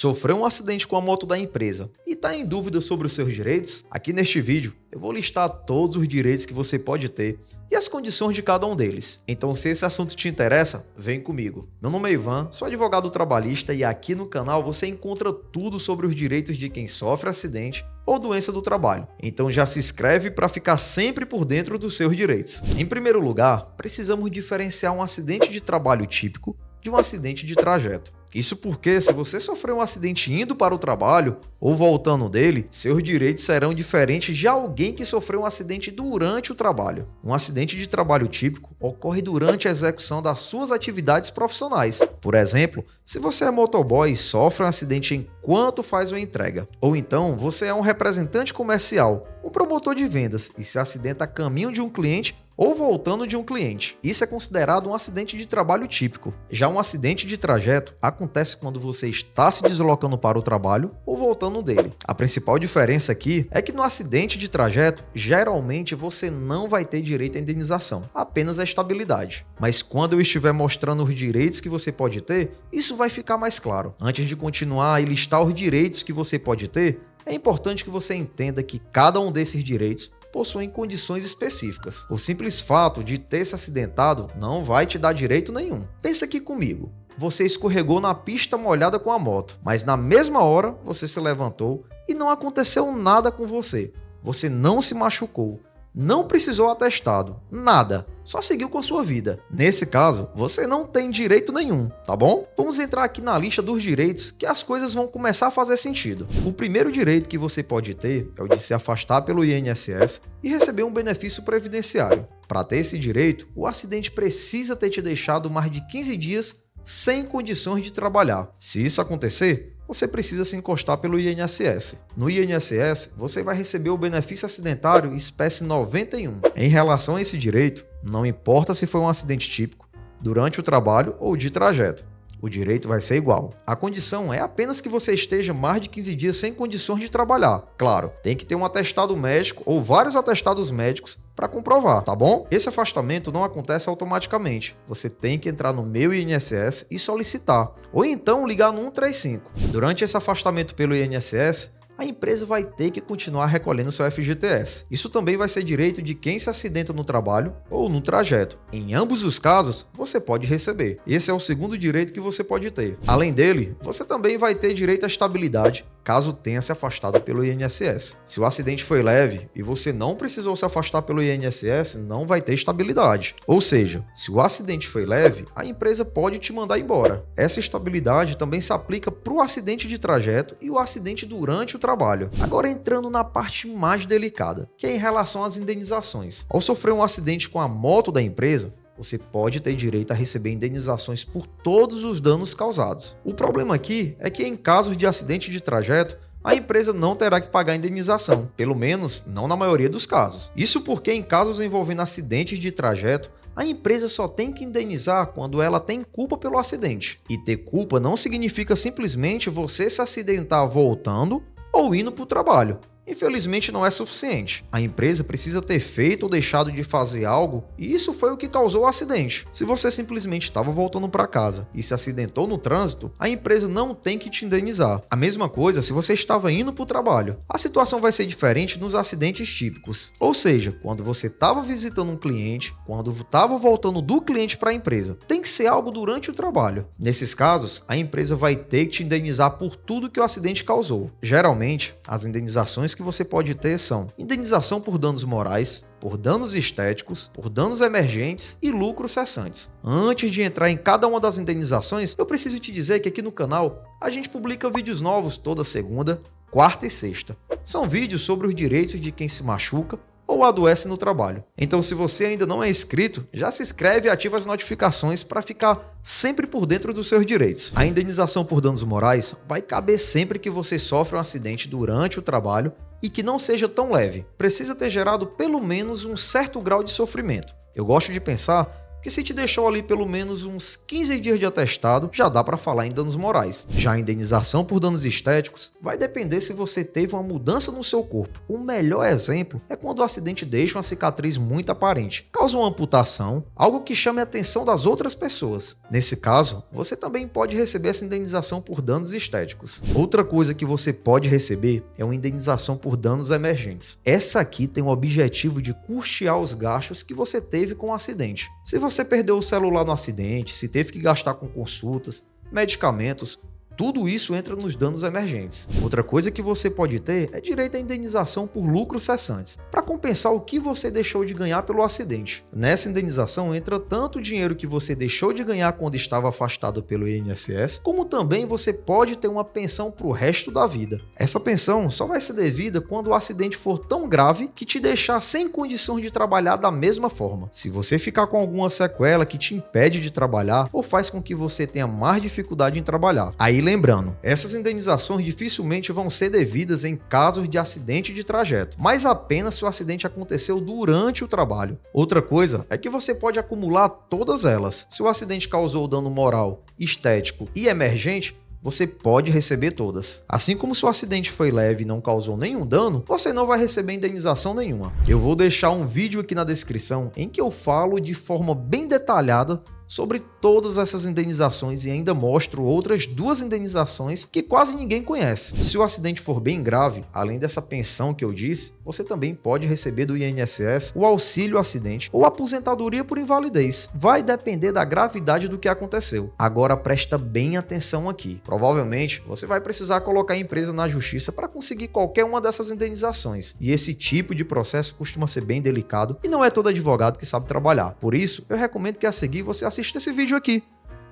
Sofreu um acidente com a moto da empresa e está em dúvida sobre os seus direitos? Aqui neste vídeo eu vou listar todos os direitos que você pode ter e as condições de cada um deles. Então, se esse assunto te interessa, vem comigo. Meu nome é Ivan, sou advogado trabalhista e aqui no canal você encontra tudo sobre os direitos de quem sofre acidente ou doença do trabalho. Então já se inscreve para ficar sempre por dentro dos seus direitos. Em primeiro lugar, precisamos diferenciar um acidente de trabalho típico de um acidente de trajeto. Isso porque, se você sofrer um acidente indo para o trabalho ou voltando dele, seus direitos serão diferentes de alguém que sofreu um acidente durante o trabalho. Um acidente de trabalho típico ocorre durante a execução das suas atividades profissionais. Por exemplo, se você é motoboy e sofre um acidente enquanto faz uma entrega. Ou então, você é um representante comercial, um promotor de vendas e se acidenta a caminho de um cliente ou voltando de um cliente. Isso é considerado um acidente de trabalho típico. Já um acidente de trajeto acontece quando você está se deslocando para o trabalho ou voltando dele. A principal diferença aqui é que no acidente de trajeto, geralmente você não vai ter direito à indenização, apenas a estabilidade. Mas quando eu estiver mostrando os direitos que você pode ter, isso vai ficar mais claro. Antes de continuar e listar os direitos que você pode ter, é importante que você entenda que cada um desses direitos possuem condições específicas. O simples fato de ter se acidentado não vai te dar direito nenhum. Pensa aqui comigo. Você escorregou na pista molhada com a moto, mas na mesma hora você se levantou e não aconteceu nada com você. Você não se machucou, não precisou atestado, nada. Só seguiu com a sua vida. Nesse caso, você não tem direito nenhum, tá bom? Vamos entrar aqui na lista dos direitos que as coisas vão começar a fazer sentido. O primeiro direito que você pode ter é o de se afastar pelo INSS e receber um benefício previdenciário. Para ter esse direito, o acidente precisa ter te deixado mais de 15 dias sem condições de trabalhar. Se isso acontecer, você precisa se encostar pelo INSS. No INSS, você vai receber o benefício acidentário espécie 91. Em relação a esse direito, não importa se foi um acidente típico, durante o trabalho ou de trajeto. O direito vai ser igual. A condição é apenas que você esteja mais de 15 dias sem condições de trabalhar. Claro, tem que ter um atestado médico ou vários atestados médicos para comprovar, tá bom? Esse afastamento não acontece automaticamente. Você tem que entrar no Meu INSS e solicitar, ou então ligar no 135. Durante esse afastamento pelo INSS, a empresa vai ter que continuar recolhendo seu FGTS. Isso também vai ser direito de quem se acidenta no trabalho ou no trajeto. Em ambos os casos, você pode receber. Esse é o segundo direito que você pode ter. Além dele, você também vai ter direito à estabilidade, caso tenha se afastado pelo INSS. Se o acidente foi leve e você não precisou se afastar pelo INSS, não vai ter estabilidade. Ou seja, se o acidente foi leve, a empresa pode te mandar embora. Essa estabilidade também se aplica para o acidente de trajeto e o acidente durante o trabalho. Agora entrando na parte mais delicada, que é em relação às indenizações. Ao sofrer um acidente com a moto da empresa, você pode ter direito a receber indenizações por todos os danos causados. O problema aqui é que em casos de acidente de trajeto, a empresa não terá que pagar a indenização, pelo menos não na maioria dos casos. Isso porque em casos envolvendo acidentes de trajeto, a empresa só tem que indenizar quando ela tem culpa pelo acidente. E ter culpa não significa simplesmente você se acidentar voltando ou indo para o trabalho. Infelizmente não é suficiente. A empresa precisa ter feito ou deixado de fazer algo e isso foi o que causou o acidente. Se você simplesmente estava voltando para casa e se acidentou no trânsito, a empresa não tem que te indenizar. A mesma coisa se você estava indo para o trabalho. A situação vai ser diferente nos acidentes típicos. Ou seja, quando você estava visitando um cliente, quando estava voltando do cliente para a empresa. Tem que ser algo durante o trabalho. Nesses casos, a empresa vai ter que te indenizar por tudo que o acidente causou. Geralmente, as indenizações que você pode ter são indenização por danos morais, por danos estéticos, por danos emergentes e lucros cessantes. Antes de entrar em cada uma das indenizações, eu preciso te dizer que aqui no canal a gente publica vídeos novos toda segunda, quarta e sexta. São vídeos sobre os direitos de quem se machuca ou adoece no trabalho. Então, se você ainda não é inscrito, já se inscreve e ativa as notificações para ficar sempre por dentro dos seus direitos. A indenização por danos morais vai caber sempre que você sofre um acidente durante o trabalho e que não seja tão leve. Precisa ter gerado pelo menos um certo grau de sofrimento. Eu gosto de pensar que se te deixou ali pelo menos uns 15 dias de atestado, já dá para falar em danos morais. Já a indenização por danos estéticos vai depender se você teve uma mudança no seu corpo. O melhor exemplo é quando o acidente deixa uma cicatriz muito aparente, causa uma amputação, algo que chame a atenção das outras pessoas. Nesse caso, você também pode receber essa indenização por danos estéticos. Outra coisa que você pode receber é uma indenização por danos emergentes. Essa aqui tem o objetivo de custear os gastos que você teve com o acidente. Se você perdeu o celular no acidente, se teve que gastar com consultas, medicamentos, tudo isso entra nos danos emergentes. Outra coisa que você pode ter é direito à indenização por lucros cessantes, para compensar o que você deixou de ganhar pelo acidente. Nessa indenização entra tanto o dinheiro que você deixou de ganhar quando estava afastado pelo INSS, como também você pode ter uma pensão para o resto da vida. Essa pensão só vai ser devida quando o acidente for tão grave que te deixar sem condições de trabalhar da mesma forma. Se você ficar com alguma sequela que te impede de trabalhar ou faz com que você tenha mais dificuldade em trabalhar. Aí lembrando, essas indenizações dificilmente vão ser devidas em casos de acidente de trajeto, mas apenas se o acidente aconteceu durante o trabalho. Outra coisa é que você pode acumular todas elas. Se o acidente causou dano moral, estético e emergente, você pode receber todas. Assim como se o acidente foi leve e não causou nenhum dano, você não vai receber indenização nenhuma. Eu vou deixar um vídeo aqui na descrição em que eu falo de forma bem detalhada sobre todas essas indenizações e ainda mostro outras 2 indenizações que quase ninguém conhece. Se o acidente for bem grave, além dessa pensão que eu disse, você também pode receber do INSS o auxílio acidente ou aposentadoria por invalidez. Vai depender da gravidade do que aconteceu. Agora presta bem atenção aqui. Provavelmente você vai precisar colocar a empresa na justiça para conseguir qualquer uma dessas indenizações. E esse tipo de processo costuma ser bem delicado e não é todo advogado que sabe trabalhar. Por isso, eu recomendo que a seguir você assista esse vídeo aqui,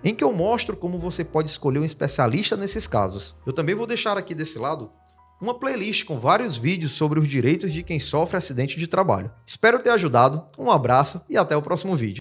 em que eu mostro como você pode escolher um especialista nesses casos. Eu também vou deixar aqui desse lado uma playlist com vários vídeos sobre os direitos de quem sofre acidente de trabalho. Espero ter ajudado, um abraço e até o próximo vídeo.